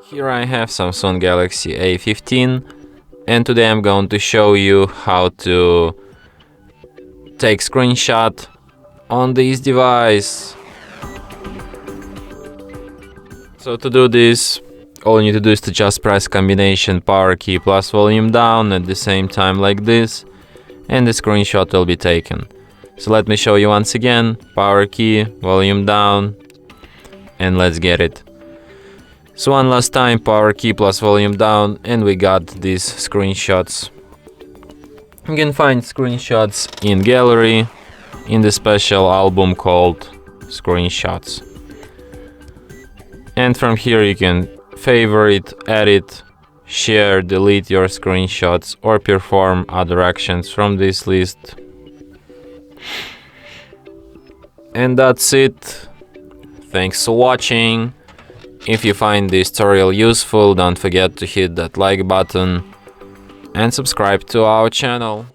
Here I have Samsung Galaxy A15, and today I'm going to show you how to take screenshot on this device. So to do this, all you need to do is to just press combination power key plus volume down at the same time like this, and the screenshot will be taken. So let me show you once again, power key, volume down, and let's get it. So one last time, power key plus volume down, and we got these screenshots. You can find screenshots in gallery, in the special album called screenshots. And from here you can favorite, edit, share, delete your screenshots, or perform other actions from this list. And that's it. Thanks for watching. If you find this tutorial useful, don't forget to hit that like button and subscribe to our channel.